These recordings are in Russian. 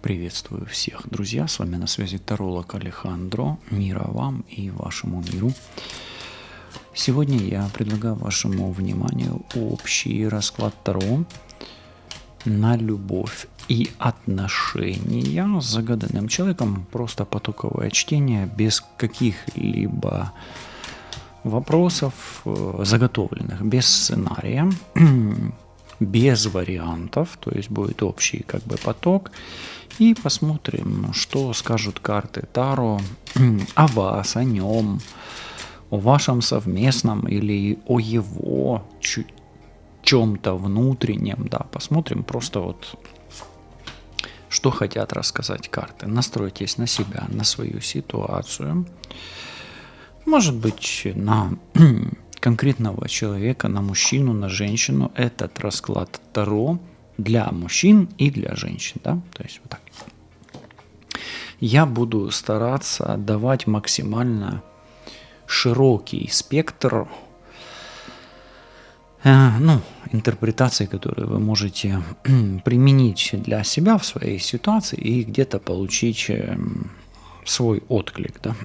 Приветствую всех, друзья! С вами на связи таролог Алехандро. Мира вам и вашему миру. Сегодня я предлагаю вашему вниманию общий расклад Таро на любовь и отношения с загаданным человеком. Просто потоковое чтение, без каких-либо вопросов заготовленных, без сценария, без вариантов, то есть будет общий поток. И посмотрим, что скажут карты Таро о вас, о нем, о вашем совместном или о его чем-то внутреннем. Да, посмотрим просто что хотят рассказать карты. Настройтесь на себя, на свою ситуацию. Может быть, на конкретного человека, на мужчину, на женщину. Этот расклад Таро для мужчин и для женщин, да, то есть вот так. Я буду стараться давать максимально широкий спектр интерпретаций, которые вы можете применить для себя в своей ситуации и где-то получить свой отклик, да.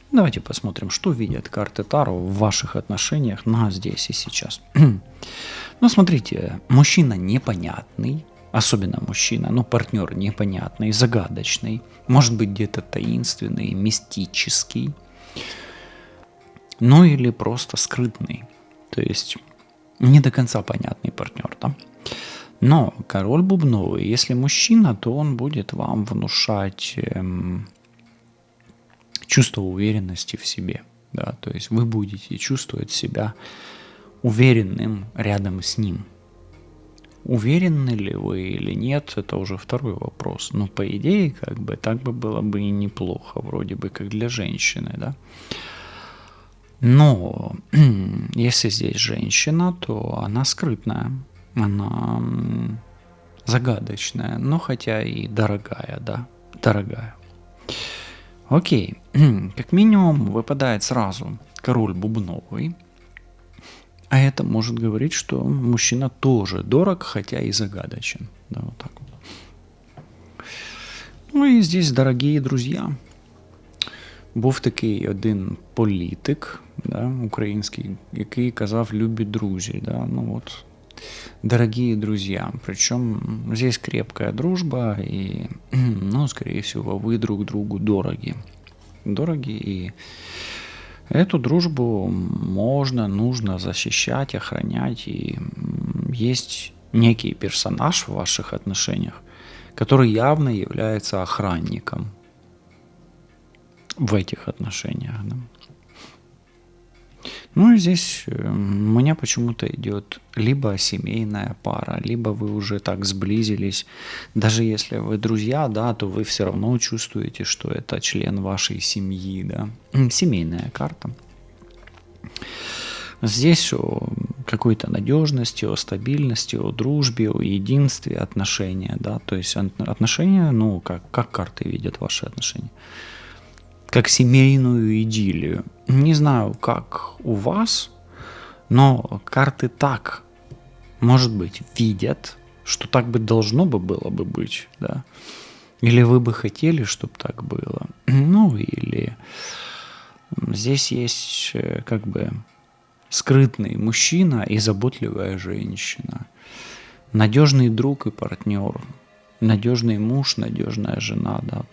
Давайте посмотрим, что видят карты Таро в ваших отношениях на здесь и сейчас. Смотрите, мужчина непонятный, особенно мужчина, партнер непонятный, загадочный, может быть где-то таинственный, мистический, или просто скрытный, то есть не до конца понятный партнер, да. Но король бубновый, если мужчина, то он будет вам внушать чувство уверенности в себе, да, то есть вы будете чувствовать себя уверенным рядом с ним. Уверены ли вы или нет, это уже второй вопрос. Но по идее, так бы было бы и неплохо, вроде бы как для женщины, да. Но если здесь женщина, то она скрытная, она загадочная, но хотя и дорогая, да, дорогая. Окей, как минимум выпадает сразу король бубновый. А это может говорить, что мужчина тоже дорог, хотя и загадочен. Да, вот так вот. І здесь, дорогі друзі, був такий один політик, да, український, який казав «любі друзі». Да, дорогие друзья. Причем здесь крепкая дружба, и, скорее всего, вы друг другу дороги. И эту дружбу нужно защищать, охранять. И есть некий персонаж в ваших отношениях, который явно является охранником в этих отношениях. Да. И здесь мне почему-то идет либо семейная пара, либо вы уже так сблизились. Даже если вы друзья, да, то вы все равно чувствуете, что это член вашей семьи, да. Семейная карта. Здесь о какой-то надежности, о стабильности, о дружбе, о единстве отношения, да. То есть отношения, как карты видят ваши отношения? Как семейную идиллию. Не знаю, как у вас, но карты так, может быть, видят, что так бы должно было бы быть, да. Или вы бы хотели, чтобы так было. Или здесь есть скрытный мужчина и заботливая женщина. Надежный друг и партнер. Надежный муж, надежная жена, да.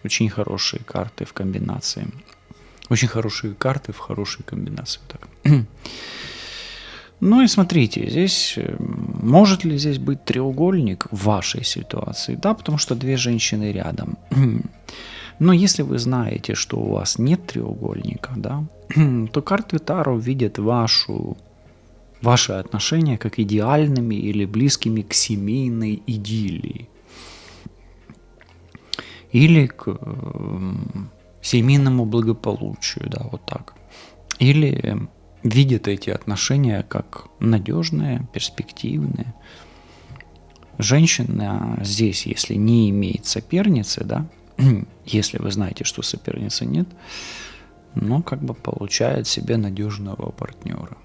Очень хорошие карты в комбинации. Очень хорошие карты в хорошей комбинации. Так. И смотрите, здесь может ли здесь быть треугольник в вашей ситуации? Да, потому что две женщины рядом. Но если вы знаете, что у вас нет треугольника, да, то карты Таро видят ваши отношения как идеальными или близкими к семейной идиллии. Или к семейному благополучию, да, вот так. Или видят эти отношения как надежные, перспективные. Женщина здесь, если не имеет соперницы, да, если вы знаете, что соперницы нет, получает себе надежного партнера.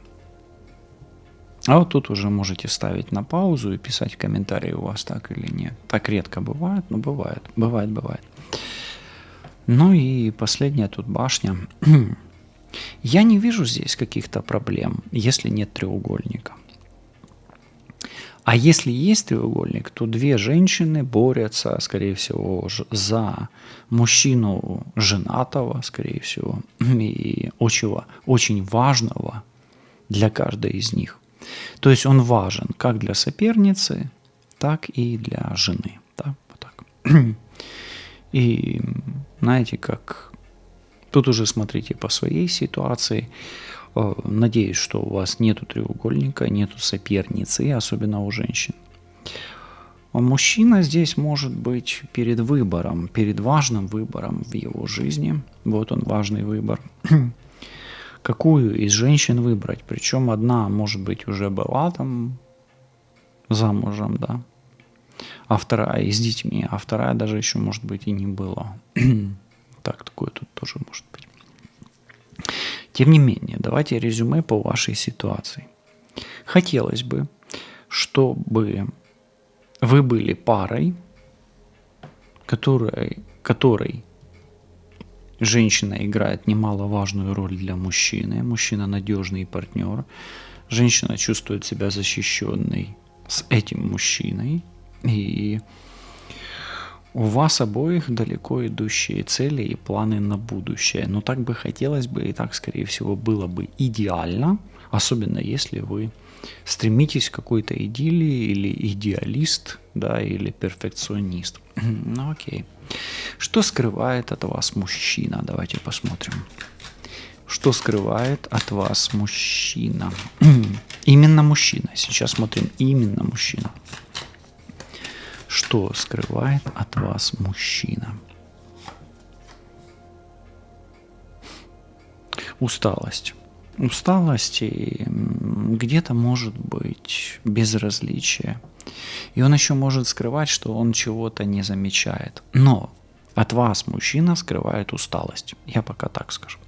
А вот тут уже можете ставить на паузу и писать в комментарии, у вас так или нет. Так редко бывает, но бывает. Бывает. Ну и последняя тут башня. Я не вижу здесь каких-то проблем, если нет треугольника. А если есть треугольник, то две женщины борются, скорее всего, за мужчину женатого, скорее всего, и очень важного для каждой из них. То есть он важен как для соперницы, так и для жены. Да? Вот так. И знаете, как... Тут уже смотрите по своей ситуации. Надеюсь, что у вас нету треугольника, нету соперницы, особенно у женщин. Мужчина здесь может быть перед выбором, перед важным выбором в его жизни. Вот он, важный выбор. Какую из женщин выбрать? Причем одна, может быть, уже была там замужем, да, а вторая и с детьми, а вторая даже еще, может быть, и не была. Так, такое тут тоже может быть. Тем не менее, давайте резюме по вашей ситуации. Хотелось бы, чтобы вы были парой, которой женщина играет немаловажную роль для мужчины. Мужчина надежный партнер. Женщина чувствует себя защищенной с этим мужчиной. И у вас обоих далеко идущие цели и планы на будущее. Но так бы хотелось бы, и так, скорее всего, было бы идеально. Особенно если вы стремитесь к какой-то идиллии, или идеалист, да, или перфекционист. Ну окей. Что скрывает от вас мужчина? Давайте посмотрим. Что скрывает от вас мужчина? Именно мужчина. Сейчас смотрим именно мужчина. Что скрывает от вас мужчина? Усталость. Усталость и где-то может быть безразличие. И он еще может скрывать, что он чего-то не замечает. Но от вас мужчина скрывает усталость. Я пока так скажу.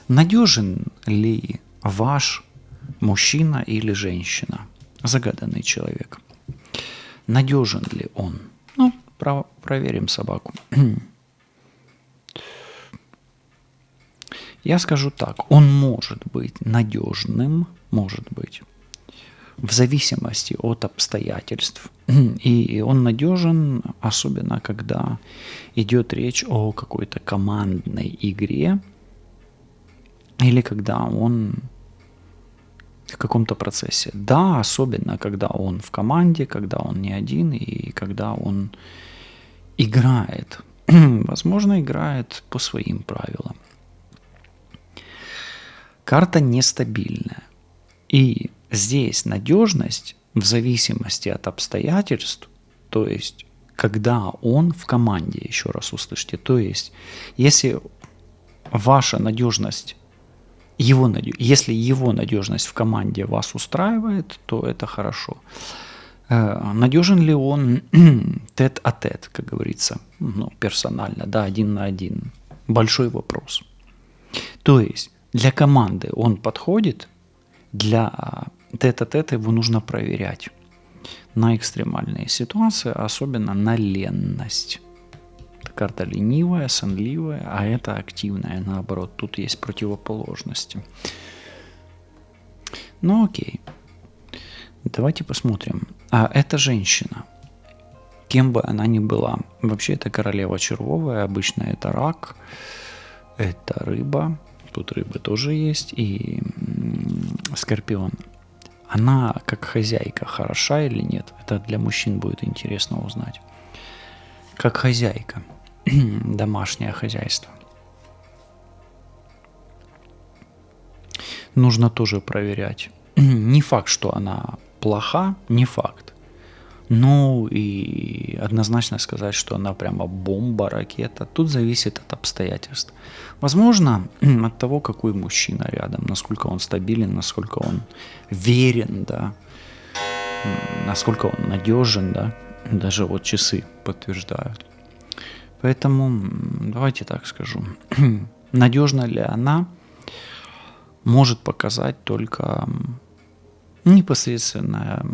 Надежен ли ваш мужчина или женщина? Загаданный человек. Надежен ли он? Ну, проверим собаку. Я скажу так, он может быть надежным, может быть, в зависимости от обстоятельств. И он надежен, особенно когда идет речь о какой-то командной игре, или когда он в каком-то процессе. Да, особенно когда он в команде, когда он не один и когда он играет. Возможно, играет по своим правилам. Карта нестабильная. И здесь надежность в зависимости от обстоятельств, то есть когда он в команде, еще раз услышьте, то есть если ваша надежность, если его надежность в команде вас устраивает, то это хорошо. Надежен ли он тет-а-тет, как говорится, ну, персонально, да, один на один? Большой вопрос. То есть для команды он подходит, для тет-а-тет его нужно проверять на экстремальные ситуации, особенно на ленность. Это карта ленивая, сонливая, а это активная, наоборот. Тут есть противоположности. Ну окей. Давайте посмотрим. А это женщина. Кем бы она ни была. Вообще это королева червовая, обычно это рак, это рыба. Тут рыбы тоже есть, и скорпион. Она как хозяйка хороша или нет? Это для мужчин будет интересно узнать. Как хозяйка. Домашнее хозяйство. Нужно тоже проверять. Не факт, что она плоха, не факт. Ну и однозначно сказать, что она прямо бомба, ракета. Тут зависит от обстоятельств. Возможно, от того, какой мужчина рядом, насколько он стабилен, насколько он верен, да, насколько он надежен, да. Даже вот часы подтверждают. Поэтому давайте так скажу. Надежна ли она, может показать только непосредственное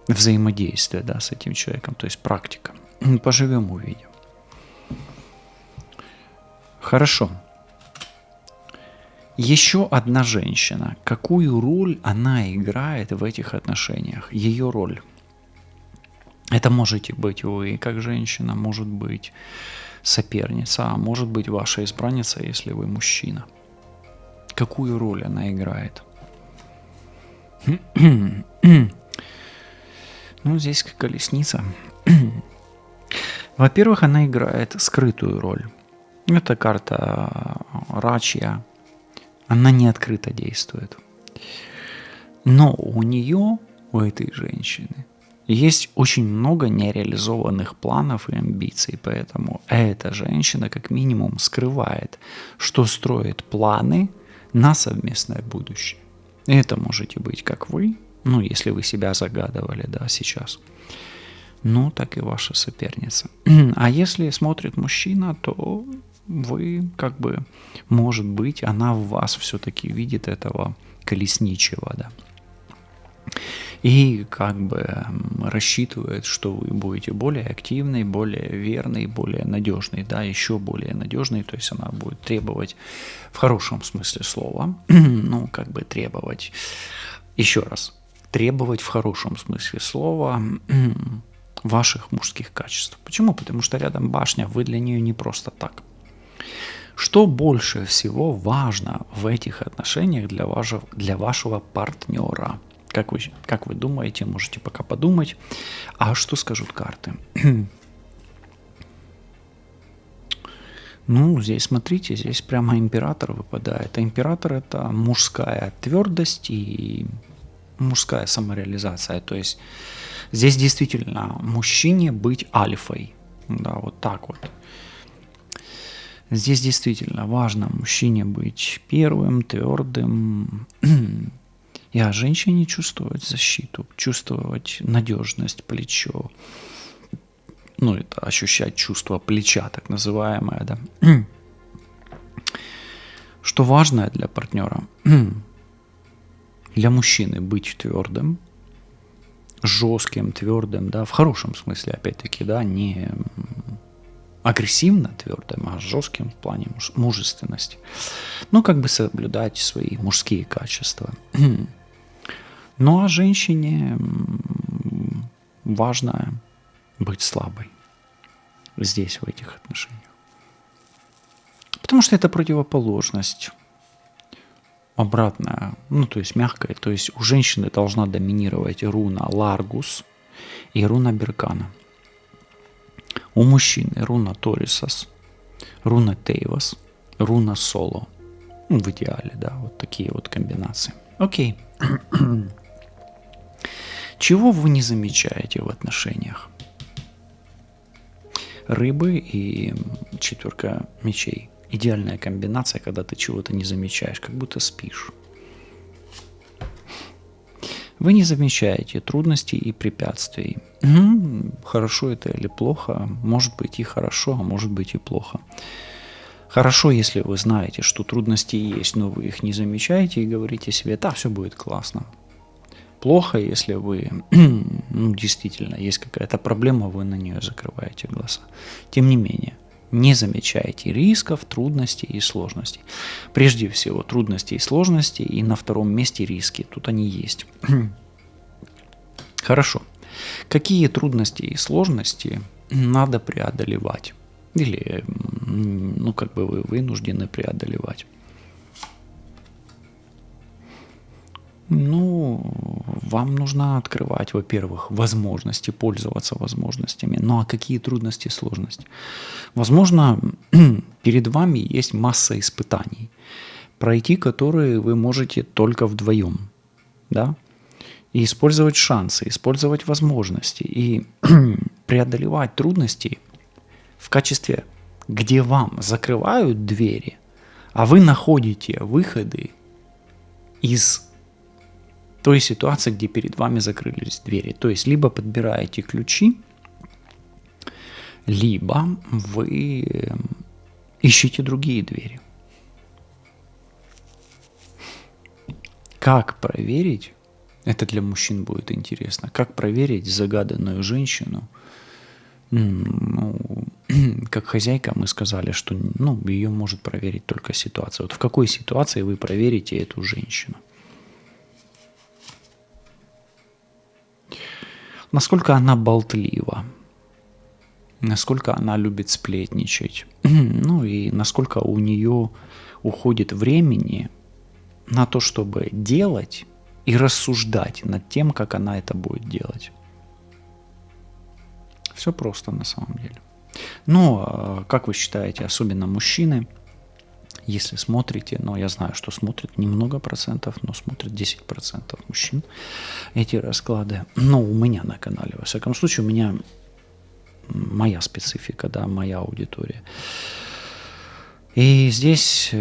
взаимодействие, да, с этим человеком, то есть практика. Поживем, увидим. Хорошо. Еще одна женщина. Какую роль она играет в этих отношениях? Ее роль. Это можете быть вы как женщина, может быть соперница, а может быть ваша избранница, если вы мужчина. Какую роль она играет? Ну, здесь колесница. Во-первых, она играет скрытую роль. Это карта Рачья. Она не открыто действует. Но у нее, у этой женщины, есть очень много нереализованных планов и амбиций, поэтому эта женщина как минимум скрывает, что строит планы на совместное будущее. И это можете быть как вы, ну, если вы себя загадывали, да, сейчас, ну, так и ваша соперница. А если смотрит мужчина, то вы как бы, может быть, она в вас все-таки видит этого колесничего, да. И как бы рассчитывает, что вы будете более активный, более верный, более надежный, да, еще более надежный, то есть она будет требовать в хорошем смысле слова, ну, как бы требовать, еще раз, требовать в хорошем смысле слова ваших мужских качеств. Почему? Потому что рядом башня, вы для нее не просто так. Что больше всего важно в этих отношениях для вашего партнера? Как вы думаете, можете пока подумать. А что скажут карты? Ну, здесь смотрите, здесь прямо император выпадает. А император – это мужская твердость и мужская самореализация. То есть здесь действительно мужчине быть альфой. Да, вот так вот. Здесь действительно важно мужчине быть первым, твердым, и о женщине чувствовать защиту, чувствовать надежность, плечо. Ну, это ощущать чувство плеча, так называемое, да. Что важно для партнера? Для мужчины быть твердым, жестким, твердым, да, в хорошем смысле, опять-таки, да, не агрессивно твердым, а жестким в плане мужественности. Ну, как бы соблюдать свои мужские качества. Ну, а женщине важно быть слабой здесь, в этих отношениях. Потому что это противоположность обратная, ну, то есть мягкая. То есть у женщины должна доминировать руна Ларгус и руна Беркана. У мужчины руна Торисас, руна Тейвас, руна Соло. Ну, в идеале, да, вот такие вот комбинации. Окей. Чего вы не замечаете в отношениях? Рыбы и четверка мечей. Идеальная комбинация, когда ты чего-то не замечаешь, как будто спишь. Вы не замечаете трудностей и препятствий. Хорошо это или плохо? Может быть и хорошо, а может быть и плохо. Хорошо, если вы знаете, что трудности есть, но вы их не замечаете и говорите себе, да, все будет классно. Плохо, если вы, ну, действительно, есть какая-то проблема, вы на нее закрываете глаза. Тем не менее, не замечаете рисков, трудностей и сложностей. Прежде всего, трудности и сложности, и на втором месте риски. Тут они есть. Хорошо. Какие трудности и сложности надо преодолевать? Или, ну, как бы вы вынуждены преодолевать? Ну, вам нужно открывать, во-первых, возможности, пользоваться возможностями. Ну, а какие трудности и сложности? Возможно, перед вами есть масса испытаний, пройти которые вы можете только вдвоем, да? И использовать шансы, использовать возможности и преодолевать трудности в качестве, где вам закрывают двери, а вы находите выходы из той ситуации, где перед вами закрылись двери. То есть, либо подбираете ключи, либо вы ищите другие двери. Как проверить, это для мужчин будет интересно, как проверить загаданную женщину, ну, как хозяйка мы сказали, что ее может проверить только ситуация. Вот в какой ситуации вы проверите эту женщину? Насколько она болтлива, насколько она любит сплетничать, ну и насколько у нее уходит времени на то, чтобы делать и рассуждать над тем, как она это будет делать. Все просто на самом деле. Но, как вы считаете, особенно мужчины, если смотрите, но я знаю, что смотрят немного процентов, но смотрят 10% мужчин эти расклады. Но у меня на канале, во всяком случае, у меня моя специфика, да, моя аудитория. И здесь,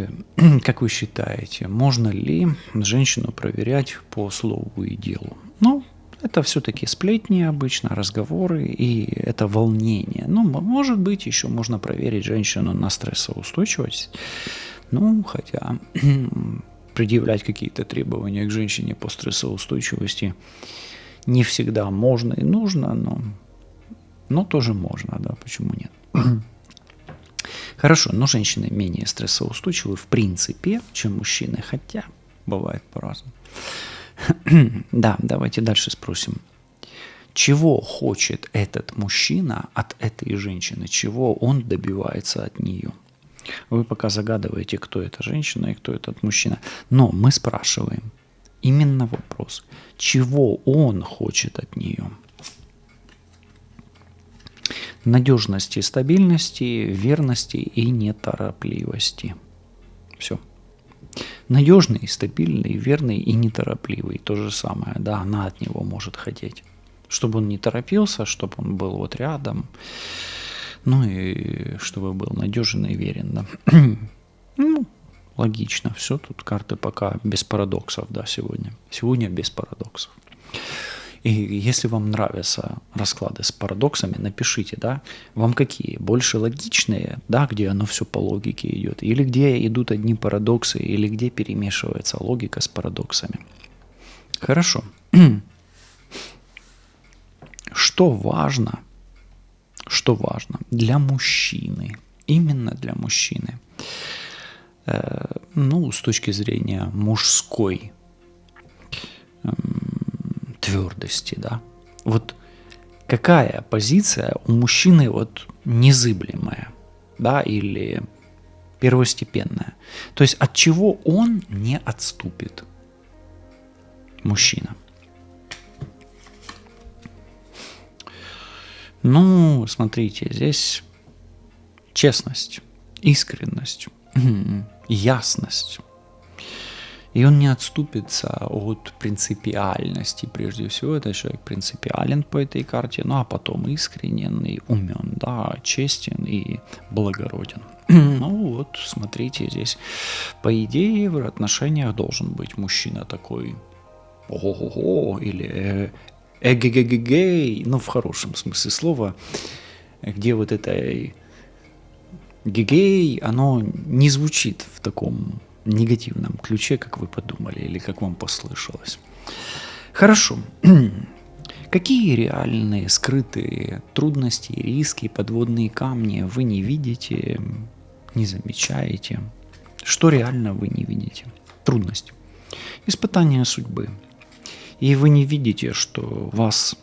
как вы считаете, можно ли женщину проверять по слову и делу? Ну, это все-таки сплетни обычно, разговоры, и это волнение. Ну, может быть, еще можно проверить женщину на стрессоустойчивость. Ну, хотя предъявлять какие-то требования к женщине по стрессоустойчивости не всегда можно и нужно, но тоже можно, да, почему нет? Хорошо, но женщины менее стрессоустойчивы в принципе, чем мужчины, хотя бывает по-разному. Да, давайте дальше спросим. Чего хочет этот мужчина от этой женщины? Чего он добивается от нее? Вы пока загадываете, кто эта женщина и кто этот мужчина. Но мы спрашиваем именно вопрос. Чего он хочет от нее? Надежности, стабильности, верности и неторопливости. Все. Надежный, стабильный, верный и неторопливый. То же самое, да, она от него может хотеть. Чтобы он не торопился, чтобы он был вот рядом. Ну и чтобы был надежен и верен, да. Ну, логично. Все, тут карты пока без парадоксов, да, сегодня. Сегодня без парадоксов. И если вам нравятся расклады с парадоксами, напишите, да, вам какие? Больше логичные, да, где оно все по логике идет, или где идут одни парадоксы, или где перемешивается логика с парадоксами. Хорошо. Что важно для мужчины, именно для мужчины, ну, с точки зрения мужской твердости, да. Вот какая позиция у мужчины вот незыблемая, да, или первостепенная. То есть от чего он не отступит, мужчина. Ну, смотрите, здесь честность, искренность, ясность. И он не отступится от принципиальности. Прежде всего, этот человек принципиален по этой карте, ну а потом искренен и умен, да, честен и благороден. Ну вот, смотрите, здесь, по идее, в отношениях должен быть мужчина такой ого-го, или эгегегегей, ну в хорошем смысле слова, где вот это гегей, оно не звучит в таком негативном ключе, как вы подумали или как вам послышалось. Хорошо. Какие реальные скрытые трудности, риски, подводные камни вы не видите, не замечаете? Что реально вы не видите? Трудность. Испытание судьбы. И вы не видите, что вас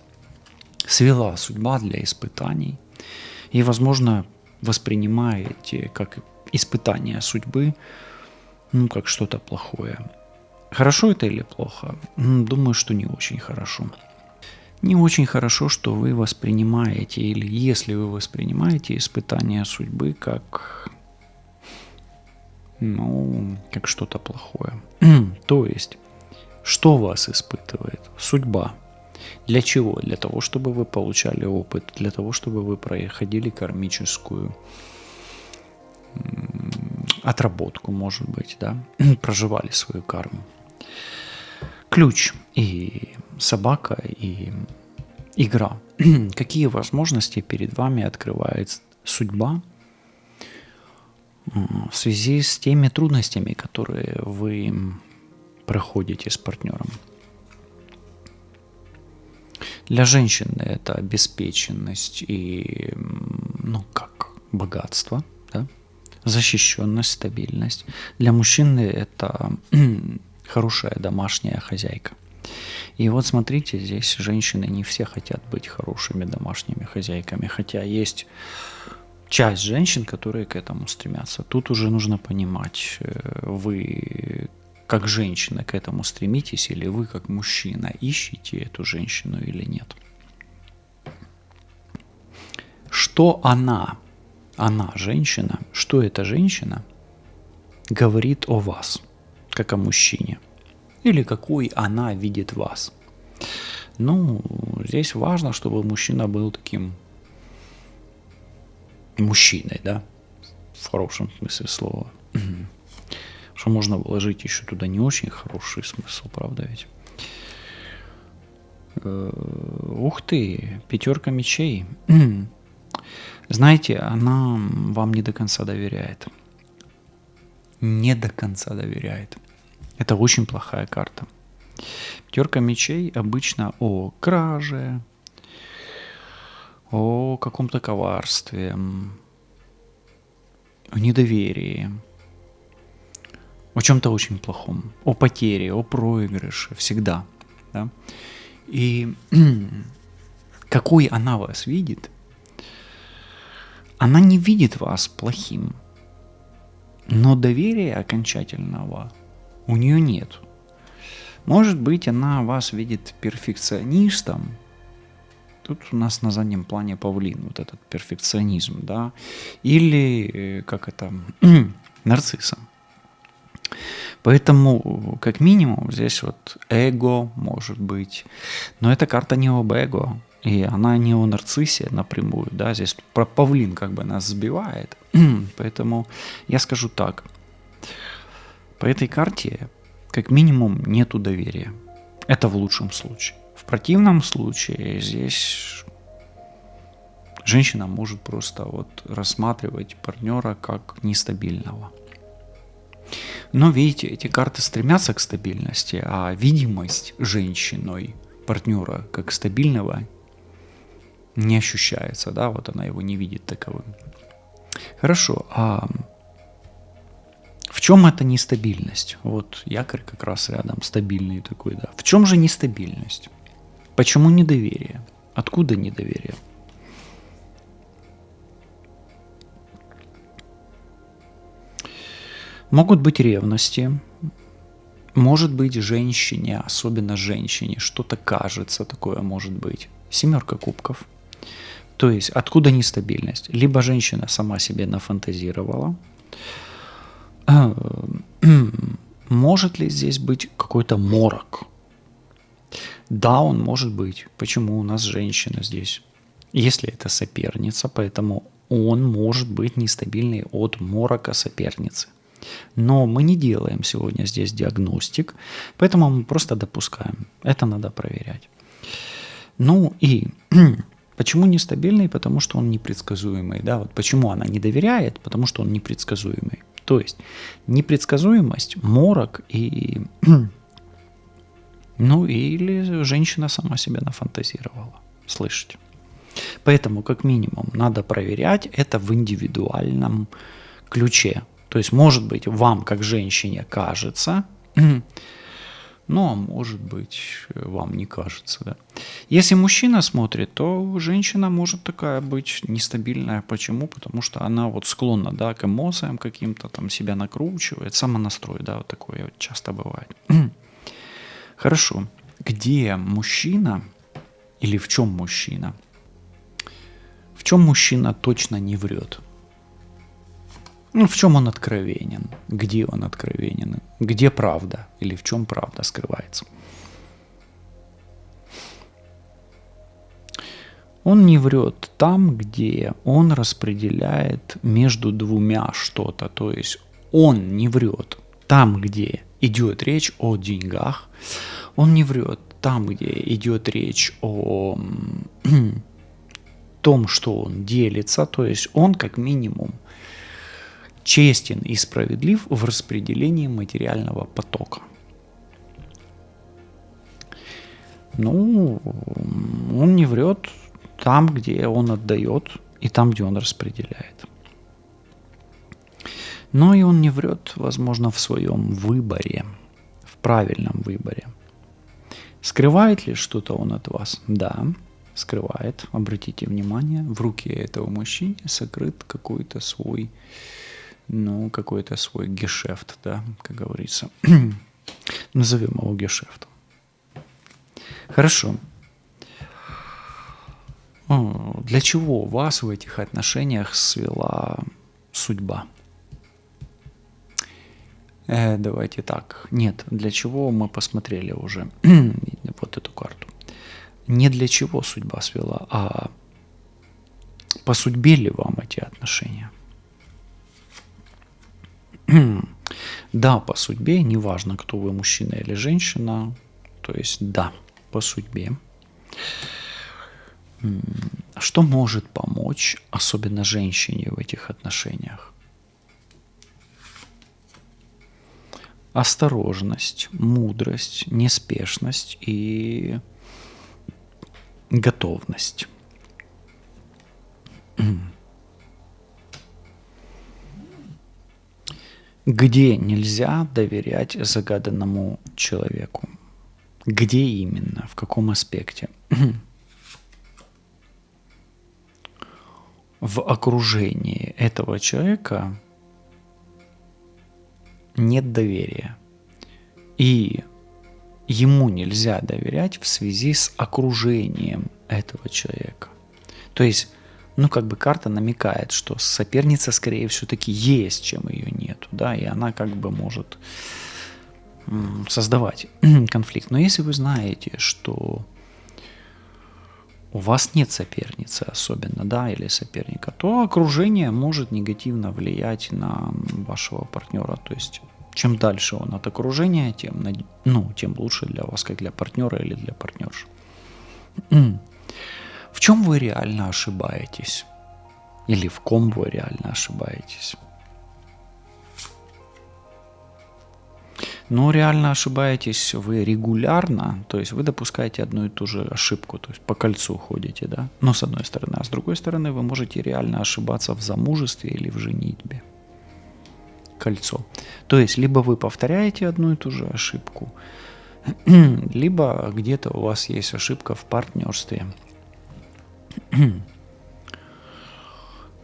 свела судьба для испытаний. И, возможно, воспринимаете как испытание судьбы, ну, как что-то плохое. Хорошо это или плохо? Думаю, что не очень хорошо. Не очень хорошо, что вы воспринимаете, или если вы воспринимаете испытание судьбы как, ну, как что-то плохое. То есть, что вас испытывает? Судьба. Для чего? Для того, чтобы вы получали опыт, для того, чтобы вы проходили кармическую отработку, может быть, да, проживали свою карму. Ключ и собака, и игра. Какие возможности перед вами открывает судьба в связи с теми трудностями, которые вы проходите с партнером. Для женщины это обеспеченность и, богатство, да? Защищенность, стабильность. Для мужчины это хорошая домашняя хозяйка. И вот смотрите, здесь женщины не все хотят быть хорошими домашними хозяйками, хотя есть часть женщин, которые к этому стремятся. Тут уже нужно понимать, вы как женщина к этому стремитесь, или вы как мужчина ищете эту женщину или нет. Что она, женщина, что эта женщина говорит о вас, как о мужчине? Или какой она видит вас? Здесь важно, чтобы мужчина был таким мужчиной, да, в хорошем смысле слова. Что можно вложить еще туда не очень хороший смысл, правда ведь? Ух ты, 5 мечей. Знаете, она вам не до конца доверяет. Не до конца доверяет. Это очень плохая карта. 5 мечей обычно о краже, о каком-то коварстве, о недоверии, о чем-то очень плохом, о потере, о проигрыше, всегда. Да? И какой она вас видит, она не видит вас плохим, но доверия окончательного у нее нет. Может быть, она вас видит перфекционистом. Тут у нас на заднем плане павлин, вот этот перфекционизм, да, или нарциссом. Поэтому, как минимум, здесь вот эго может быть, но эта карта не об эго, и она не о нарциссе напрямую, да, здесь про павлин как бы нас сбивает. Поэтому я скажу так, по этой карте как минимум нету доверия. Это в лучшем случае. В противном случае здесь женщина может просто вот рассматривать партнера как нестабильного. Но видите, эти карты стремятся к стабильности, а видимость женщиной партнера как стабильного не ощущается, да, вот она его не видит таковым. Хорошо, а в чем эта нестабильность? Вот якорь как раз рядом, стабильный такой, да. В чем же нестабильность? Почему недоверие? Откуда недоверие? Могут быть ревности, может быть женщине, особенно женщине, что-то кажется, такое может быть. 7 кубков. То есть откуда нестабильность? Либо женщина сама себе нафантазировала. Может ли здесь быть какой-то морок? Да, он может быть. Почему у нас женщина здесь? Если это соперница, поэтому он может быть нестабильный от морока соперницы. Но мы не делаем сегодня здесь диагностик, поэтому мы просто допускаем. Это надо проверять. И почему нестабильный? Потому что он непредсказуемый. Да? Вот почему она не доверяет? Потому что он непредсказуемый. То есть непредсказуемость, морок и... или женщина сама себя нафантазировала. Слышите? Поэтому, как минимум, надо проверять это в индивидуальном ключе. То есть, может быть, вам, как женщине, кажется, а может быть, вам не кажется. Да? Если мужчина смотрит, то женщина может такая быть нестабильная. Почему? Потому что она вот склонна, да, к эмоциям каким-то, там себя накручивает, самонастрой, да, вот такое вот часто бывает. Хорошо. Где мужчина или в чем мужчина? В чем мужчина точно не врет? В чем он откровенен? Где он откровенен? Где правда? Или в чем правда скрывается? Он не врет там, где он распределяет между двумя что-то. То есть он не врет там, где идет речь о деньгах. Он не врет там, где идет речь о том, что он делится. То есть он как минимум честен и справедлив в распределении материального потока. Ну, он не врет там, где он отдает, и там, где он распределяет. Но и он не врет, возможно, в своем выборе, в правильном выборе. Скрывает ли что-то он от вас? Да, скрывает. Обратите внимание, в руке этого мужчины сокрыт какой-то свой, какой-то свой гешефт, да, как говорится. Назовем его гешефтом. Хорошо. Для чего вас в этих отношениях свела судьба? Давайте так. Нет, для чего мы посмотрели уже вот эту карту. Не для чего судьба свела, а по судьбе ли вам эти отношения? Да, по судьбе, неважно, кто вы, мужчина или женщина, то есть да, по судьбе. Что может помочь, особенно женщине в этих отношениях? Осторожность, мудрость, неспешность и готовность. Где нельзя доверять загаданному человеку? Где именно? В каком аспекте? В окружении этого человека нет доверия. И ему нельзя доверять в связи с окружением этого человека. То есть, карта намекает, что соперница, скорее всего, таки есть, чем ее нету, да, и она может создавать конфликт. Но если вы знаете, что у вас нет соперницы особенно, да, или соперника, то окружение может негативно влиять на вашего партнера. То есть, чем дальше он от окружения, тем лучше для вас, как для партнера или для партнерши. В чем вы реально ошибаетесь? Или в ком вы реально ошибаетесь? Реально ошибаетесь вы регулярно, то есть вы допускаете одну и ту же ошибку, то есть по кольцу ходите, да? Но с одной стороны, а с другой стороны вы можете реально ошибаться в замужестве или в женитьбе. Кольцо. То есть либо вы повторяете одну и ту же ошибку, либо где-то у вас есть ошибка в партнерстве.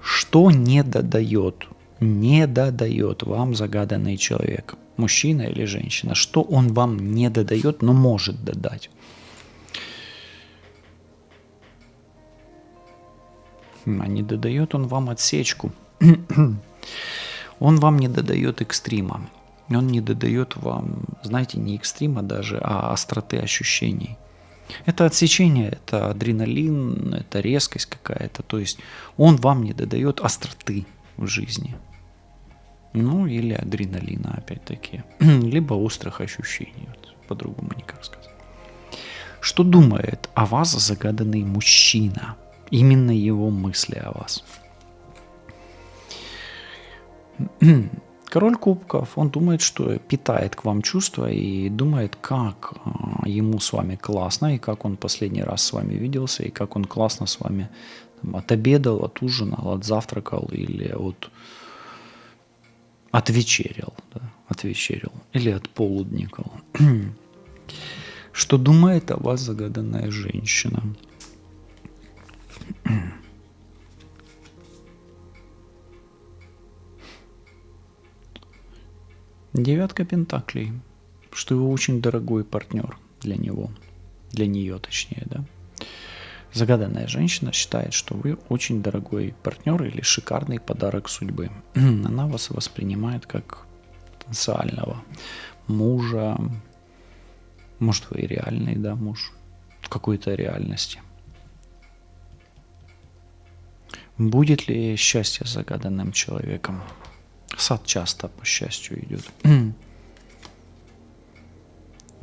Что не додает вам загаданный человек, мужчина или женщина? Что он вам не додает, но может додать? А не додает он вам отсечку. Он вам не додает экстрима. Он не додает вам, знаете, не экстрима даже, а остроты ощущений. Это отсечение, это адреналин, это резкость какая-то. То есть он вам не додает остроты в жизни. Или адреналина, опять-таки. Либо острых ощущений. По-другому никак сказать. Что думает о вас загаданный мужчина? Именно его мысли о вас. Король кубков, он думает, что питает к вам чувства и думает, как ему с вами классно, и как он последний раз с вами виделся, и как он классно с вами отобедал, отужинал, отзавтракал или отвечерил, да, или отполудникал. Что думает о вас загаданная женщина? Девятка пентаклей, что вы очень дорогой партнер для него, для нее точнее, да. Загаданная женщина считает, что вы очень дорогой партнер или шикарный подарок судьбы. Она вас воспринимает как потенциального мужа, может вы и реальный, да, муж в какой-то реальности. Будет ли счастье с загаданным человеком? Сад часто по счастью идет.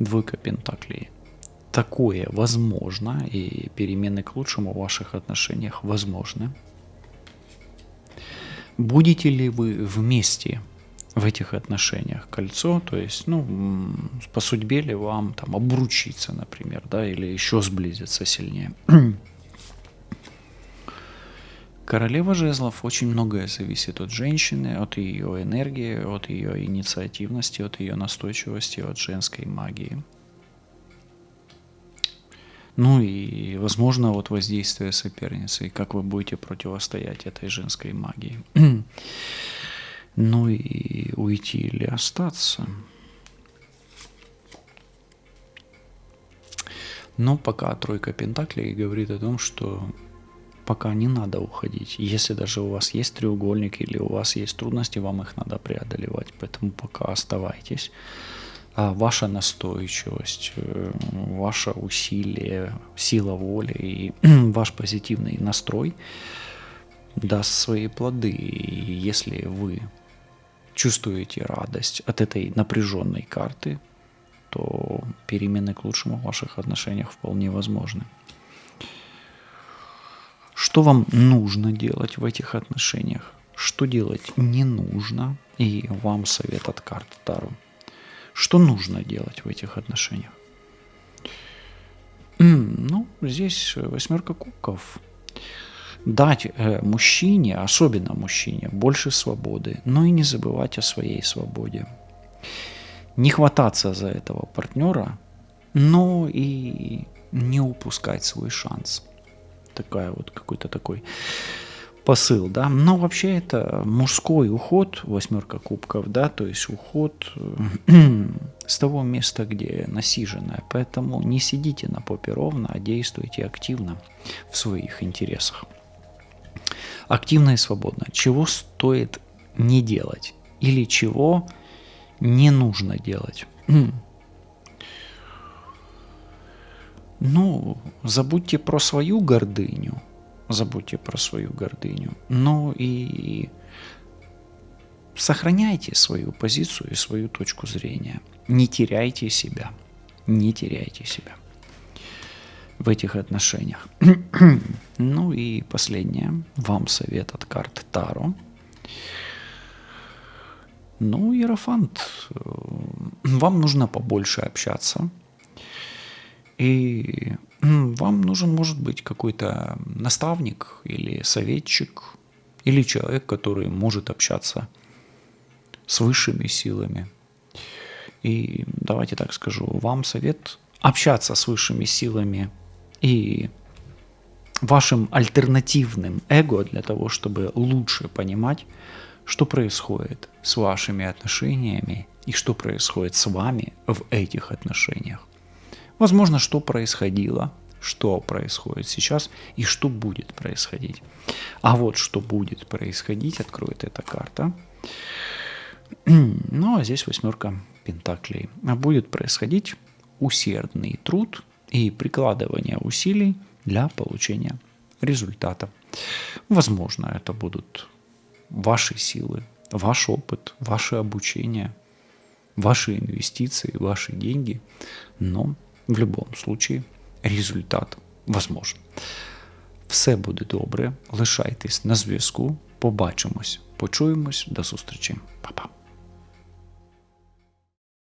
Двойка пентаклей. Такое возможно, и перемены к лучшему в ваших отношениях возможны. Будете ли вы вместе в этих отношениях кольцо, то есть, по судьбе ли вам там обручиться, например, да, или еще сблизиться сильнее. Королева жезлов, очень многое зависит от женщины, от ее энергии, от ее инициативности, от ее настойчивости, от женской магии. Ну и, возможно, от воздействия соперницы, и как вы будете противостоять этой женской магии. Ну и уйти или остаться. Но пока тройка пентаклей говорит о том, что пока не надо уходить. Если даже у вас есть треугольник или у вас есть трудности, вам их надо преодолевать. Поэтому пока оставайтесь. А ваша настойчивость, ваше усилие, сила воли и ваш позитивный настрой даст свои плоды. И если вы чувствуете радость от этой напряженной карты, то перемены к лучшему в ваших отношениях вполне возможны. Что вам нужно делать в этих отношениях? Что делать не нужно? И вам совет от карт Таро. Что нужно делать в этих отношениях? Здесь 8 кубков. Дать мужчине, особенно мужчине, больше свободы, но и не забывать о своей свободе. Не хвататься за этого партнера, но и не упускать свой шанс. Какой-то такой посыл, да. Но вообще это мужской уход, 8 кубков, да, то есть уход с того места, где насиженное. Поэтому не сидите на попе ровно, а действуйте активно в своих интересах. Активно и свободно. Чего стоит не делать или чего не нужно делать? Забудьте про свою гордыню, но и сохраняйте свою позицию и свою точку зрения. Не теряйте себя в этих отношениях. Ну и последнее, вам совет от карт Таро. Иерофант, вам нужно побольше общаться. И вам нужен, может быть, какой-то наставник или советчик, или человек, который может общаться с высшими силами. И давайте так скажу, вам совет общаться с высшими силами и вашим альтернативным эго для того, чтобы лучше понимать, что происходит с вашими отношениями и что происходит с вами в этих отношениях. Возможно, что происходило, что происходит сейчас и что будет происходить. А вот что будет происходить, откроет эта карта. А здесь 8 пентаклей. Будет происходить усердный труд и прикладывание усилий для получения результата. Возможно, это будут ваши силы, ваш опыт, ваше обучение, ваши инвестиции, ваши деньги, но в любому случае результат возможен. Все буде добре, лишайтесь на зв'язку, побачимось, почуємось, до зустрічі, па-па.